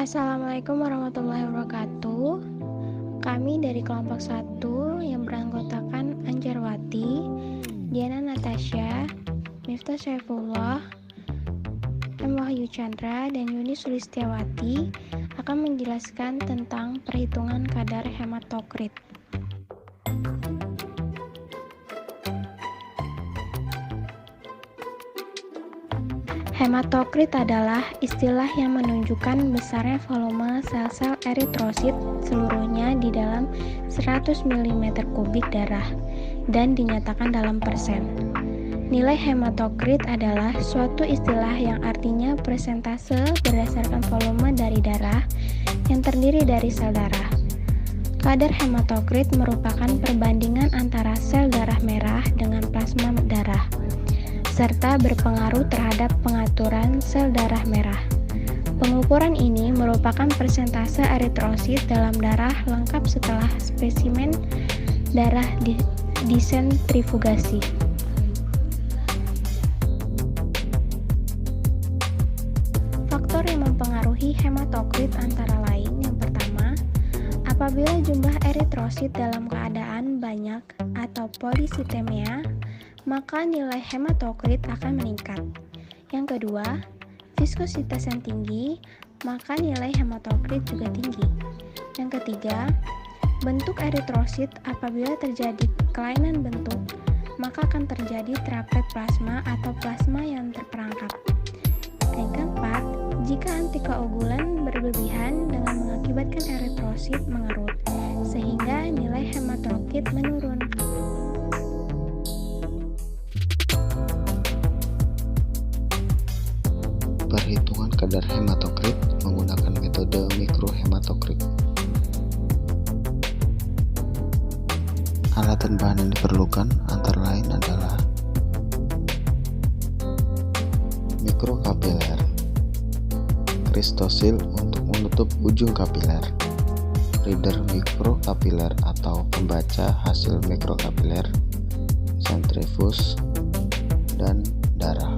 Assalamualaikum warahmatullahi wabarakatuh. Kami dari kelompok 1 yang beranggotakan Anjarwati, Diana Natasha, Miftah Saifullah, M. Wahyu Chandra, dan Yuni Sulistiawati akan menjelaskan tentang perhitungan kadar hematokrit. Hematokrit adalah istilah yang menunjukkan besarnya volume sel-sel eritrosit seluruhnya di dalam 100 mm3 darah dan dinyatakan dalam persen. Nilai hematokrit adalah suatu istilah yang artinya persentase berdasarkan volume dari darah yang terdiri dari sel darah. Kadar hematokrit merupakan perbandingan antara sel darah merah dengan plasma darah, serta berpengaruh terhadap pengaturan sel darah merah. Pengukuran ini merupakan persentase eritrosit dalam darah lengkap setelah spesimen darah disentrifugasi. Faktor yang mempengaruhi hematokrit antara lain: yang pertama, apabila jumlah eritrosit dalam keadaan banyak atau polisitemia, maka nilai hematokrit akan meningkat. Yang kedua, viskositas yang tinggi, maka nilai hematokrit juga tinggi. Yang ketiga, bentuk eritrosit apabila terjadi kelainan bentuk, maka akan terjadi traplet plasma atau plasma yang terperangkap. Yang keempat, jika antikoagulan berlebihan dengan mengakibatkan eritrosit mengerut, sehingga nilai hematokrit menurun. Perhitungan kadar hematokrit menggunakan metode mikrohematokrit. Alat dan bahan yang diperlukan antara lain adalah mikrokapiler, kristosil untuk menutup ujung kapiler, reader mikrokapiler atau pembaca hasil mikrokapiler, sentrifus, dan darah.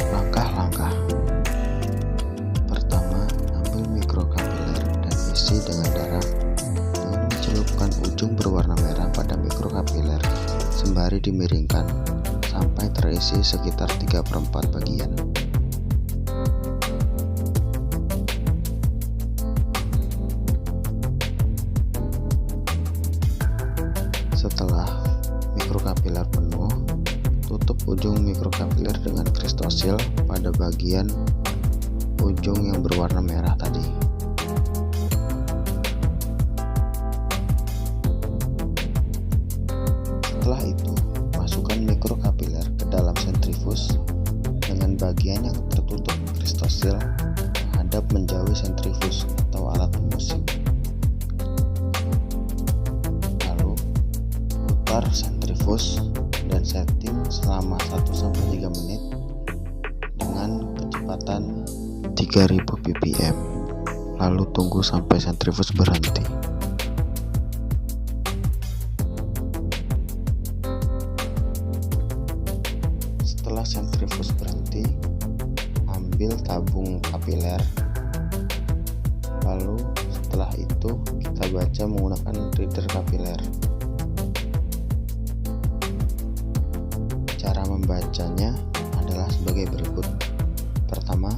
Langkah-langkah. Pertama, ambil mikrokapiler dan isi dengan darah dengan mencelupkan ujung berwarna merah pada mikrokapiler sembari dimiringkan sampai terisi sekitar 3/4 bagian. Setelah mikrokapiler penuh, tutup ujung mikrokapiler dengan kristosil pada bagian ujung yang berwarna merah tadi. Setelah itu, masukkan mikrokapiler ke dalam sentrifus dengan bagian yang tertutup kristosil menghadap menjauhi sentrifus atau alat pemusing. Lalu, putar sentrifus dan setting selama 1-3 menit dengan kecepatan 3000 ppm. Lalu tunggu sampai sentrifus berhenti. Setelah sentrifus berhenti, ambil tabung kapiler. Lalu setelah itu kita baca menggunakan reader kapiler. Cara membacanya adalah sebagai berikut. Pertama,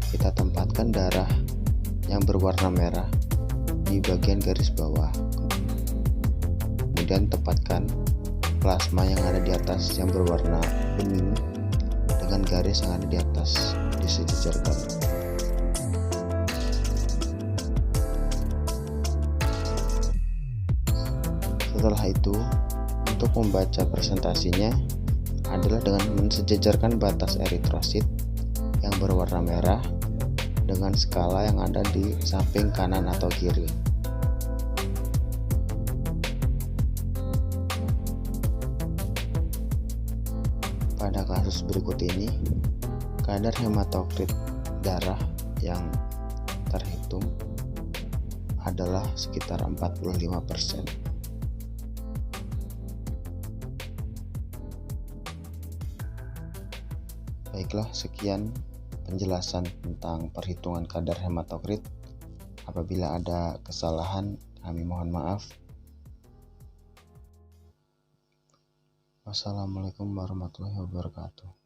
kita tempatkan darah yang berwarna merah di bagian garis bawah. Kemudian tempatkan plasma yang ada di atas yang berwarna bening dengan garis yang ada di atas, disejajarkan. Setelah itu, untuk membaca presentasinya adalah dengan mensejajarkan batas eritrosit yang berwarna merah dengan skala yang ada di samping kanan atau kiri. Pada kasus berikut ini, kadar hematokrit darah yang terhitung adalah sekitar 45%. Baiklah, sekian penjelasan tentang perhitungan kadar hematokrit. Apabila ada kesalahan, kami mohon maaf. Wassalamualaikum warahmatullahi wabarakatuh.